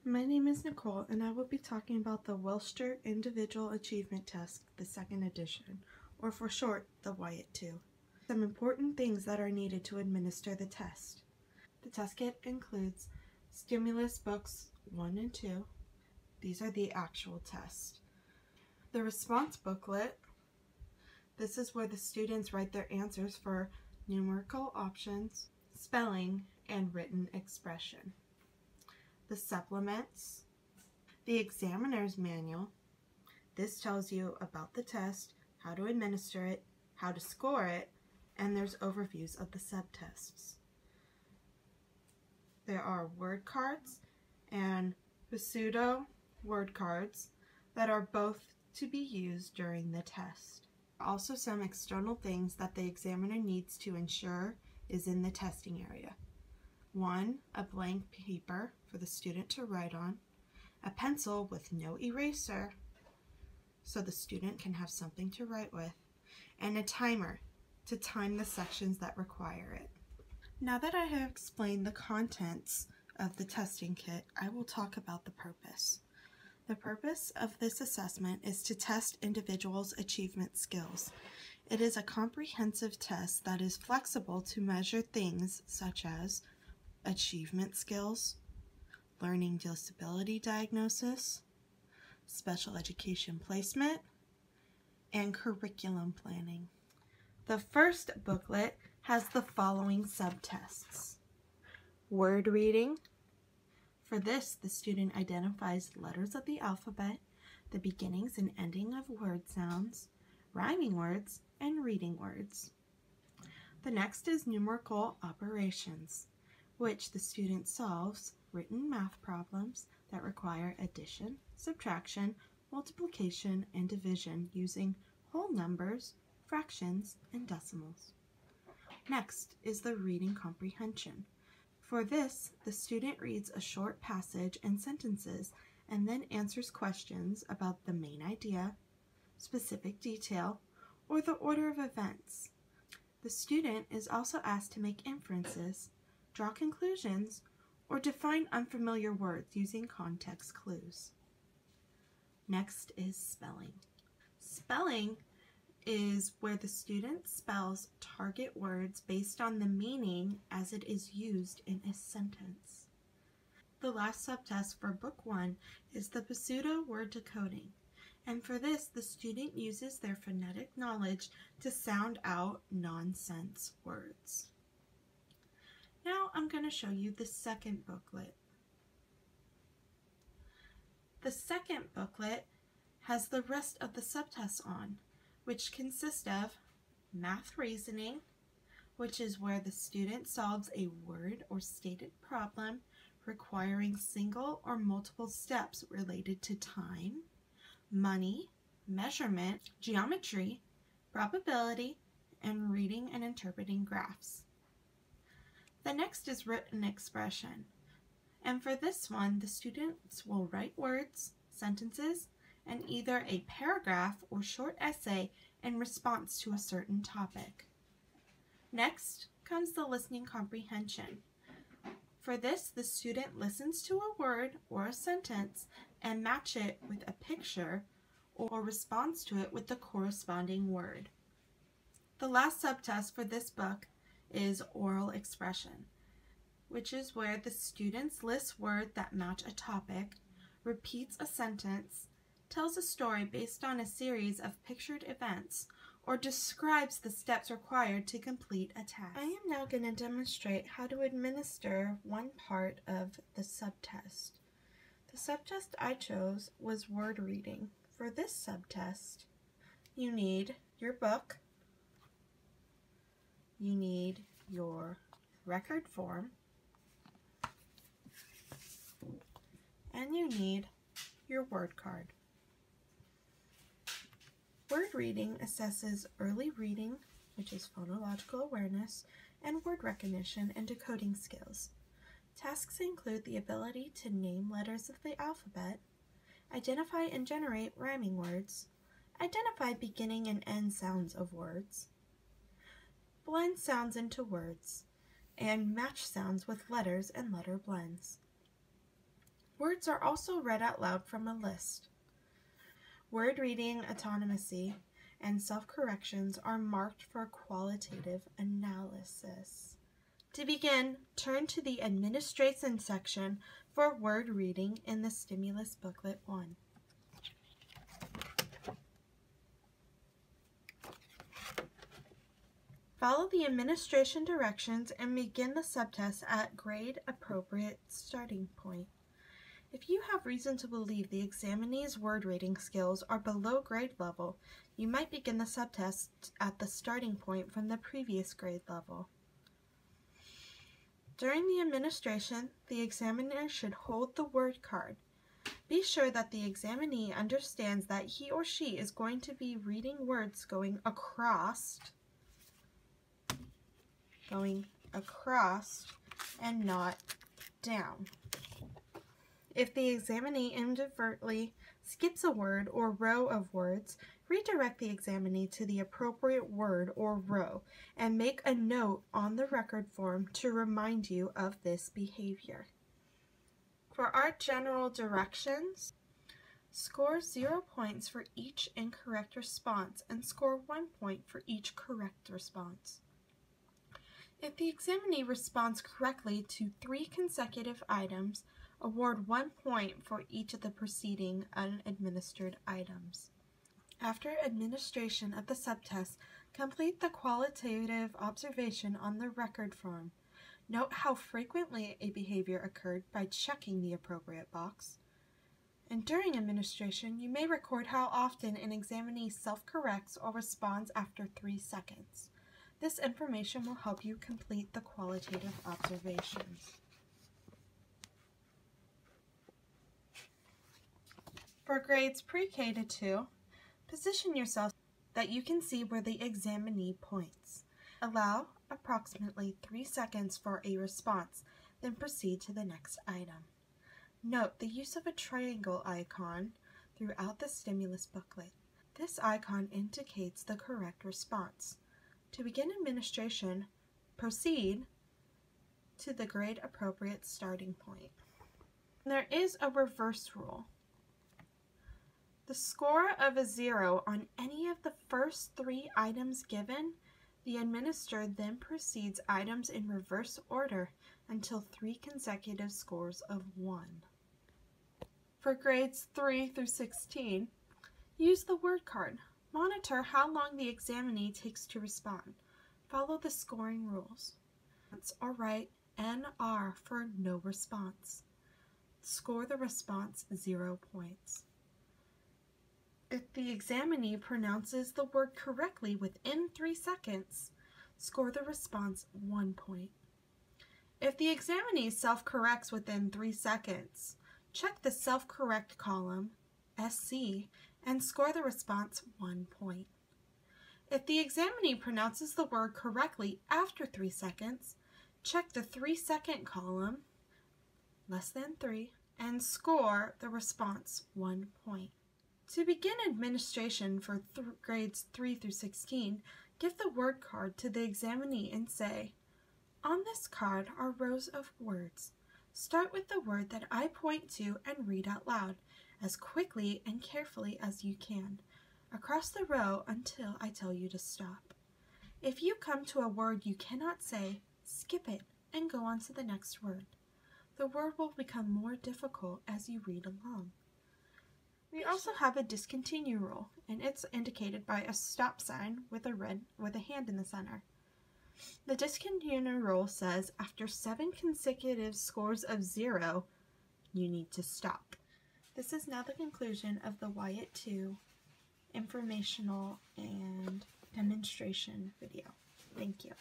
My name is Nicole, and I will be talking about the Welscher Individual Achievement Test, the second edition, or for short, the WIAT 2. Some important things that are needed to administer the test. The test kit includes stimulus books 1 and 2. These are the actual test. The response booklet. This is where the students write their answers for numerical options, spelling, and written expression. The supplements, the examiner's manual. This tells you about the test, how to administer it, how to score it, and there's overviews of the subtests. There are word cards and pseudo word cards that are both to be used during the test. Also, some external things that the examiner needs to ensure is in the testing area. 1, a blank paper for the student to write on, a pencil with no eraser so the student can have something to write with, and a timer to time the sections that require it. Now that I have explained the contents of the testing kit, I will talk about the purpose. The purpose of this assessment is to test individuals' achievement skills. It is a comprehensive test that is flexible to measure things such as achievement skills, learning disability diagnosis, special education placement, and curriculum planning. The first booklet has the following subtests. Word reading. For this, the student identifies letters of the alphabet, the beginnings and ending of word sounds, rhyming words, and reading words. The next is numerical operations, which the student solves written math problems that require addition, subtraction, multiplication, and division using whole numbers, fractions, and decimals. Next is the reading comprehension. For this, the student reads a short passage and sentences and then answers questions about the main idea, specific detail, or the order of events. The student is also asked to make inferences, draw conclusions, or define unfamiliar words using context clues. Next is spelling. Spelling is where the student spells target words based on the meaning as it is used in a sentence. The last subtest for Book 1 is the pseudo word decoding, and for this the student uses their phonetic knowledge to sound out nonsense words. Now I'm going to show you the second booklet. The second booklet has the rest of the subtests on, which consist of math reasoning, which is where the student solves a word or stated problem requiring single or multiple steps related to time, money, measurement, geometry, probability, and reading and interpreting graphs. The next is written expression, and for this one, the students will write words, sentences, and either a paragraph or short essay in response to a certain topic. Next comes the listening comprehension. For this, the student listens to a word or a sentence and match it with a picture or responds to it with the corresponding word. The last subtest for this book is oral expression, which is where the students list words that match a topic, repeats a sentence, tells a story based on a series of pictured events, or describes the steps required to complete a task. I am now going to demonstrate how to administer one part of the subtest. The subtest I chose was word reading. For this subtest, you need your book, you need your record form, and you need your word card. Word reading assesses early reading, which is phonological awareness, and word recognition and decoding skills. Tasks include the ability to name letters of the alphabet, identify and generate rhyming words, identify beginning and end sounds of words, blend sounds into words, and match sounds with letters and letter blends. Words are also read out loud from a list. Word reading autonomy and self-corrections are marked for qualitative analysis. To begin, turn to the Administration section for word reading in the Stimulus Booklet 1. Follow the administration directions and begin the subtest at grade-appropriate starting point. If you have reason to believe the examinee's word reading skills are below grade level, you might begin the subtest at the starting point from the previous grade level. During the administration, the examiner should hold the word card. Be sure that the examinee understands that he or she is going to be reading words going across and not down. If the examinee inadvertently skips a word or row of words, redirect the examinee to the appropriate word or row and make a note on the record form to remind you of this behavior. For our general directions, score 0 points for each incorrect response and score 1 point for each correct response. If the examinee responds correctly to 3 consecutive items, award 1 point for each of the preceding unadministered items. After administration of the subtest, complete the qualitative observation on the record form. Note how frequently a behavior occurred by checking the appropriate box. And during administration, you may record how often an examinee self-corrects or responds after 3 seconds. This information will help you complete the qualitative observations. For grades pre-K to 2, position yourself so that you can see where the examinee points. Allow approximately 3 seconds for a response, then proceed to the next item. Note the use of a triangle icon throughout the stimulus booklet. This icon indicates the correct response. To begin administration, proceed to the grade-appropriate starting point. There is a reverse rule. The score of a 0 on any of the first 3 items given, the administrator then proceeds items in reverse order until 3 consecutive scores of 1. For grades 3 through 16, use the word card. Monitor how long the examinee takes to respond. Follow the scoring rules. Or write NR for no response. Score the response 0 points. If the examinee pronounces the word correctly within 3 seconds, score the response 1 point. If the examinee self-corrects within 3 seconds, check the self-correct column, SC, and score the response 1 point. If the examinee pronounces the word correctly after 3 seconds, check the 3-second column, less than 3, and score the response 1 point. To begin administration for grades 3 through 16, give the word card to the examinee and say, "On this card are rows of words. Start with the word that I point to and read out loud, as quickly and carefully as you can, across the row until I tell you to stop. If you come to a word you cannot say, skip it and go on to the next word. The word will become more difficult as you read along." We also have a discontinue rule, and it's indicated by a stop sign with a hand in the center. The discontinue rule says after 7 consecutive scores of 0, you need to stop. This is now the conclusion of the WIAT 2 informational and demonstration video. Thank you.